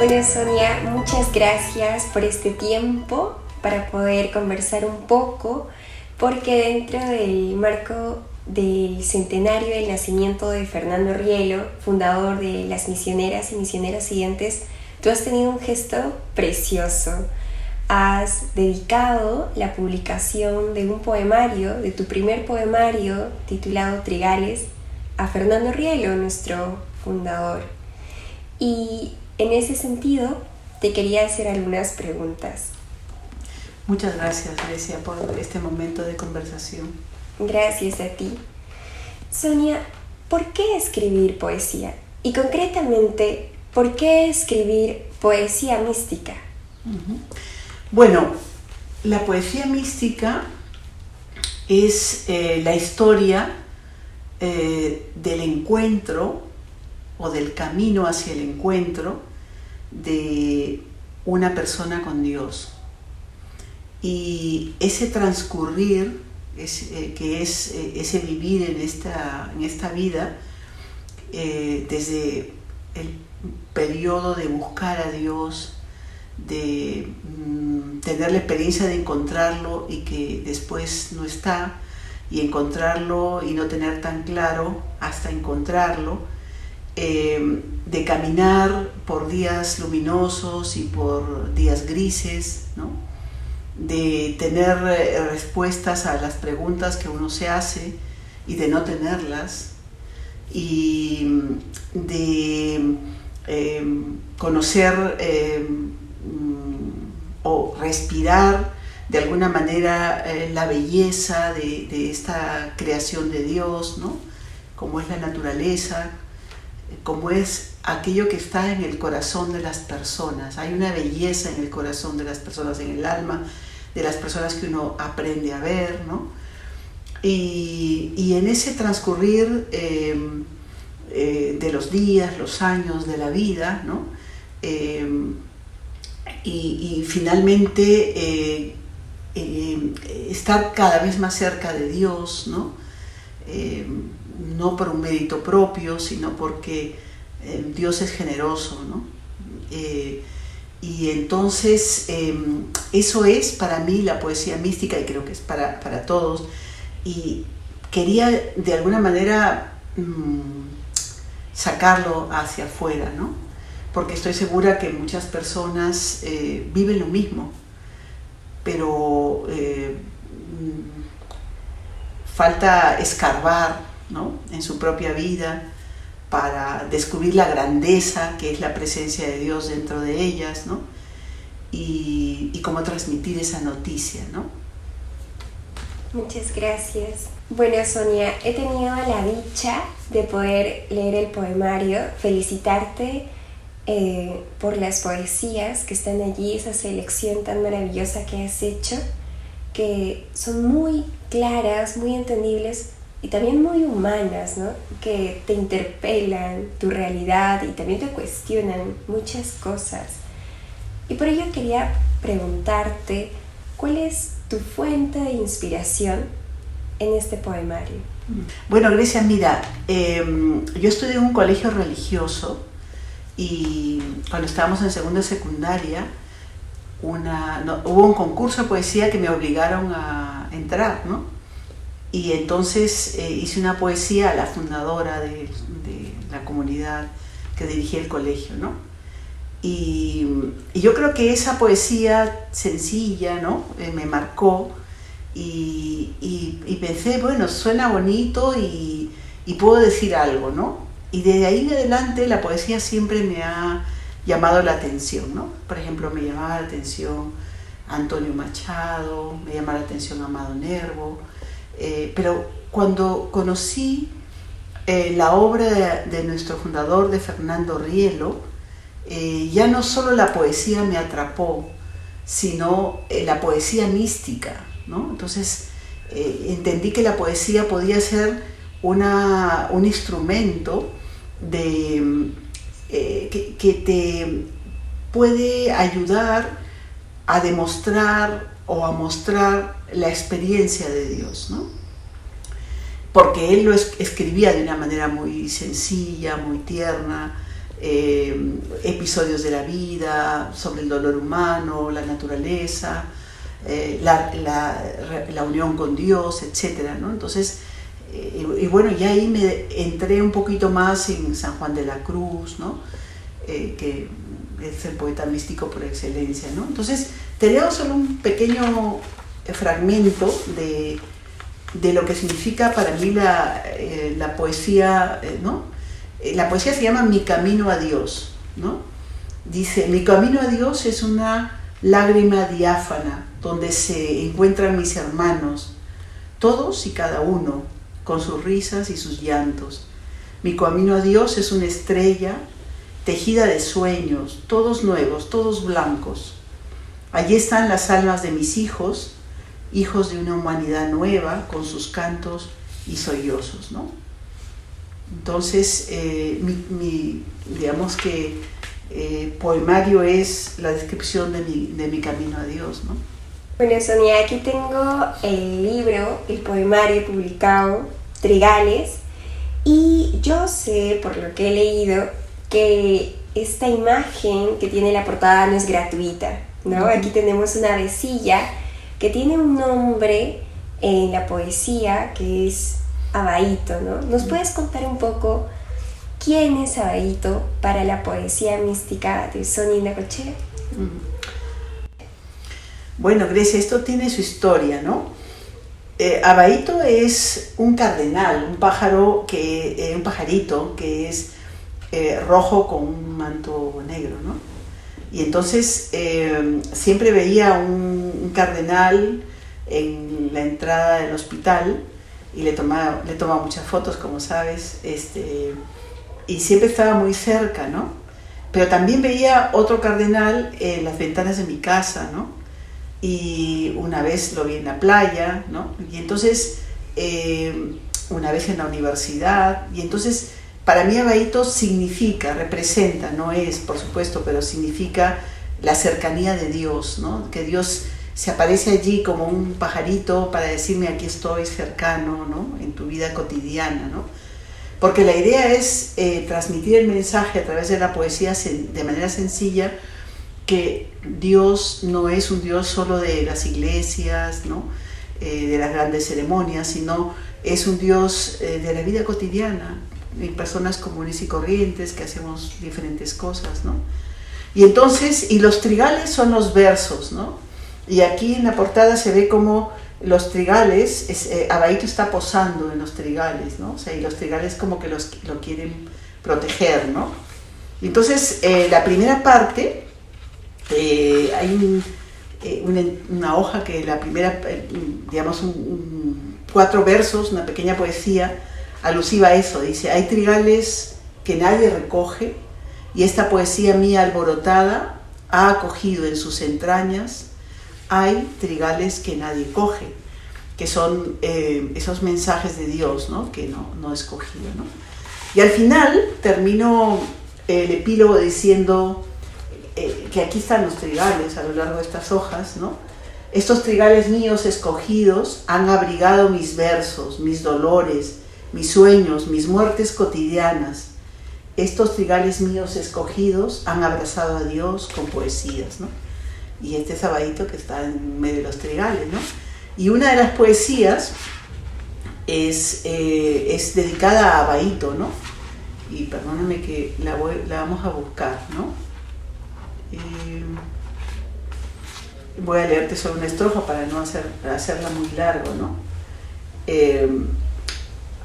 Bueno, Sonia, muchas gracias por este tiempo para poder conversar un poco, porque dentro del marco del centenario del nacimiento de Fernando Rielo, fundador de las Misioneras y Misioneros Siguientes, tú has tenido un gesto precioso. Has dedicado la publicación de un poemario, de tu primer poemario titulado Trigales, a Fernando Rielo, nuestro fundador. Y en ese sentido, te quería hacer algunas preguntas. Muchas gracias, Grecia, por este momento de conversación. Gracias a ti. Sonia, ¿por qué escribir poesía? Y concretamente, ¿por qué escribir poesía mística? Bueno, la poesía mística es la historia del encuentro o del camino hacia el encuentro de una persona con Dios. Y ese transcurrir, que es ese vivir en esta vida, desde el periodo de buscar a Dios, de tener la experiencia de encontrarlo y que después no está, y encontrarlo y no tener tan claro hasta encontrarlo, de caminar por días luminosos y por días grises, ¿no? De tener respuestas a las preguntas que uno se hace y de no tenerlas, y de conocer o respirar de alguna manera la belleza de esta creación de Dios, ¿no? Como es la naturaleza, como es aquello que está en el corazón de las personas. Hay una belleza en el corazón de las personas, en el alma de las personas que uno aprende a ver, ¿no? Y en ese transcurrir de los días, los años de la vida, ¿no? Y finalmente estar cada vez más cerca de Dios, ¿no? No por un mérito propio, sino porque Dios es generoso, ¿no? Y entonces eso es para mí la poesía mística, y creo que es para todos. Y quería de alguna manera sacarlo hacia afuera, ¿no? Porque estoy segura que muchas personas viven lo mismo, pero falta escarbar, ¿no? En su propia vida para descubrir la grandeza que es la presencia de Dios dentro de ellas, ¿no? Y cómo transmitir esa noticia, ¿no? Muchas gracias. Bueno, Sonia, he tenido la dicha de poder leer el poemario, felicitarte por las poesías que están allí, esa selección tan maravillosa que has hecho, que son muy claras, muy entendibles y también muy humanas, ¿no? Que te interpelan tu realidad y también te cuestionan muchas cosas. Y por ello quería preguntarte, ¿cuál es tu fuente de inspiración en este poemario? Bueno, Grecia, mira, yo estudié en un colegio religioso, y cuando estábamos en segundo de secundaria hubo un concurso de poesía que me obligaron a entrar, ¿no? Y entonces hice una poesía a la fundadora de la comunidad que dirigía el colegio, ¿no? Y yo creo que esa poesía sencilla, ¿no? Me marcó, y pensé, bueno, suena bonito y puedo decir algo, ¿no? Y desde ahí en adelante la poesía siempre me ha llamado la atención, ¿no? Por ejemplo, me llamaba la atención Antonio Machado, me llamaba la atención Amado Nervo, pero cuando conocí la obra de nuestro fundador, de Fernando Rielo, ya no solo la poesía me atrapó, sino la poesía mística, ¿no? Entonces entendí que la poesía podía ser un instrumento que te puede ayudar a demostrar o a mostrar la experiencia de Dios, ¿no? Porque él lo escribía de una manera muy sencilla, muy tierna, episodios de la vida, sobre el dolor humano, la naturaleza, la unión con Dios, etc., ¿no? Entonces, y bueno, ya ahí me entré un poquito más en San Juan de la Cruz, ¿no? Que es el poeta místico por excelencia, ¿no? Entonces, te leo solo un pequeño fragmento de lo que significa para mí la poesía, ¿no? La poesía se llama Mi camino a Dios, ¿no? Dice: mi camino a Dios es una lágrima diáfana donde se encuentran mis hermanos, todos y cada uno, con sus risas y sus llantos. Mi camino a Dios es una estrella tejida de sueños, todos nuevos, todos blancos. Allí están las almas de mis hijos, hijos de una humanidad nueva, con sus cantos y sollozos, ¿no? Entonces, digamos que poemario es la descripción de mi camino a Dios, ¿no? Bueno, Sonia, aquí tengo el libro, el poemario publicado, Trigales, y yo sé, por lo que he leído, que esta imagen que tiene la portada no es gratuita, ¿no? Uh-huh. Aquí tenemos una avecilla que tiene un nombre en la poesía que es Abaito, ¿no? ¿Nos puedes contar un poco quién es Abaito para la poesía mística de Sonia Necochea? Bueno, Grecia, esto tiene su historia, ¿no? Abaito es un cardenal, un pajarito que es rojo con un manto negro, ¿no? Y entonces siempre veía un cardenal en la entrada del hospital y le tomaba muchas fotos, como sabes, y siempre estaba muy cerca, ¿no? Pero también veía otro cardenal en las ventanas de mi casa, ¿no? Y una vez lo vi en la playa, ¿no? Y entonces una vez en la universidad, y entonces para mí Abaito significa, representa, no es, por supuesto, pero significa la cercanía de Dios, ¿no? Que Dios se aparece allí como un pajarito para decirme: aquí estoy cercano, ¿no? En tu vida cotidiana, ¿no? Porque la idea es transmitir el mensaje a través de la poesía de manera sencilla, que Dios no es un Dios solo de las iglesias, ¿no? De las grandes ceremonias, sino es un Dios de la vida cotidiana, en personas comunes y corrientes que hacemos diferentes cosas, ¿no? Y entonces, y los trigales son los versos, ¿no? Y aquí en la portada se ve como los trigales, Abaito está posando en los trigales, ¿no? O sea, y los trigales como que lo quieren proteger, ¿no? Entonces, la primera parte, hay una hoja que la primera, digamos, 4 versos, una pequeña poesía alusiva a eso. Dice: hay trigales que nadie recoge, y esta poesía mía alborotada ha acogido en sus entrañas. Hay trigales que nadie coge, que son esos mensajes de Dios, ¿no? Que no he escogido, ¿no? Y al final termino el epílogo diciendo que aquí están los trigales a lo largo de estas hojas, ¿no? Estos trigales míos escogidos han abrigado mis versos, mis dolores, mis sueños, mis muertes cotidianas. Estos trigales míos escogidos han abrazado a Dios con poesías, ¿no? Y este es Abaito que está en medio de los trigales, ¿no? Y una de las poesías es dedicada a Abaito, ¿no? Y perdóname que la vamos a buscar, ¿no? Voy a leerte solo una estrofa para no hacerla muy largo, ¿no?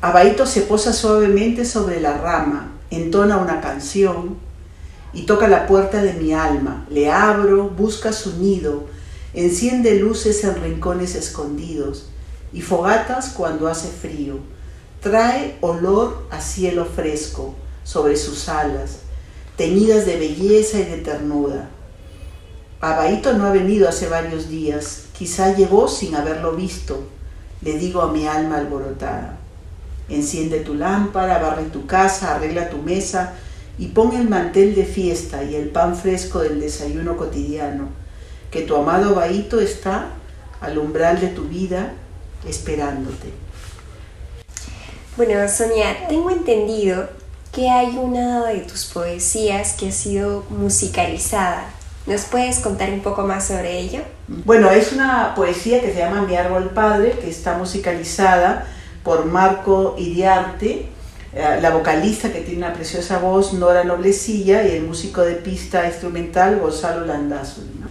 Abaito se posa suavemente sobre la rama, entona una canción y toca la puerta de mi alma. Le abro, busca su nido, enciende luces en rincones escondidos y fogatas cuando hace frío. Trae olor a cielo fresco sobre sus alas, teñidas de belleza y de ternura. Abaito no ha venido hace varios días, quizá llegó sin haberlo visto. Le digo a mi alma alborotada: enciende tu lámpara, barre tu casa, arregla tu mesa y pon el mantel de fiesta y el pan fresco del desayuno cotidiano, que tu amado Abaito está al umbral de tu vida esperándote. Bueno, Sonia, tengo entendido que hay una de tus poesías que ha sido musicalizada. ¿Nos puedes contar un poco más sobre ello? Bueno, es una poesía que se llama Mi árbol padre, que está musicalizada por Marco Iriarte, la vocalista que tiene una preciosa voz, Nora Noblecilla, y el músico de pista instrumental, Gonzalo Landazuri, ¿no?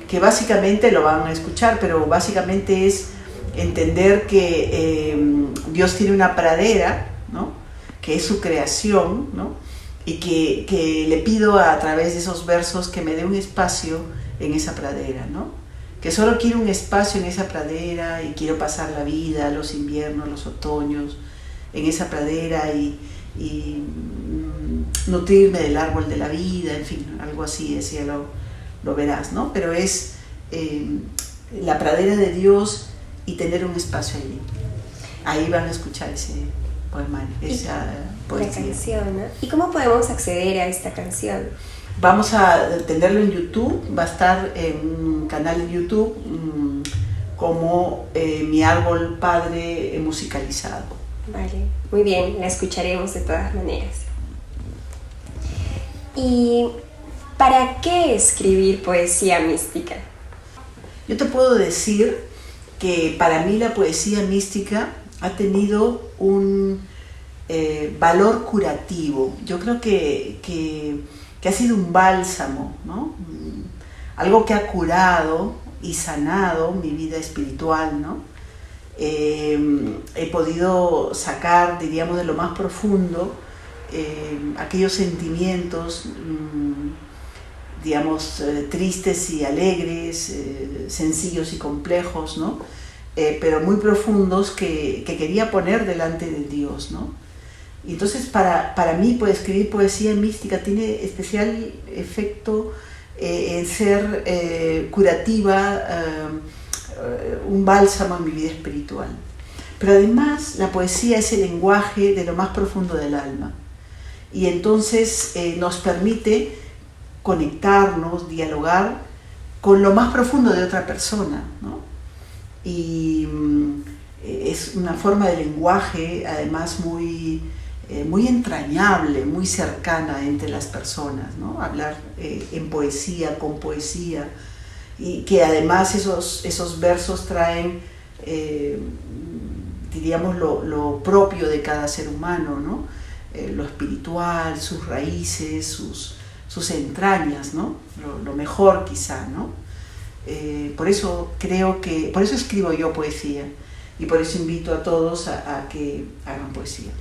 Que básicamente lo van a escuchar, pero básicamente es entender que Dios tiene una pradera, ¿no? Que es su creación, ¿no? Y que le pido a través de esos versos que me dé un espacio en esa pradera, ¿no? Que solo quiero un espacio en esa pradera y quiero pasar la vida, los inviernos, los otoños, en esa pradera y nutrirme del árbol de la vida, en fin, algo así, decía, lo verás, ¿no? Pero es la pradera de Dios y tener un espacio allí. Ahí van a escuchar ese poemario, esa poesía. La canción, ¿no? ¿Y cómo podemos acceder a esta canción? Vamos a tenerlo en YouTube, va a estar en un canal de YouTube como Mi árbol padre musicalizado. Vale, muy bien, la escucharemos de todas maneras. ¿Y para qué escribir poesía mística? Yo te puedo decir que para mí la poesía mística ha tenido un valor curativo. Yo creo que ha sido un bálsamo, ¿no? Algo que ha curado y sanado mi vida espiritual, ¿no? He podido sacar, diríamos, de lo más profundo aquellos sentimientos, digamos, tristes y alegres, sencillos y complejos, ¿no? Pero muy profundos que quería poner delante de Dios, ¿no? Y entonces para mí, pues, escribir poesía mística tiene especial efecto en ser curativa, un bálsamo en mi vida espiritual. Pero además la poesía es el lenguaje de lo más profundo del alma y entonces nos permite conectarnos, dialogar con lo más profundo de otra persona, ¿no? Y es una forma de lenguaje además muy entrañable, muy cercana entre las personas, ¿no? Hablar en poesía, con poesía, y que además esos versos traen, diríamos, lo propio de cada ser humano, ¿no? Lo espiritual, sus raíces, sus entrañas, ¿no? Lo mejor quizá, ¿no? Por eso escribo yo poesía y por eso invito a todos a que hagan poesía.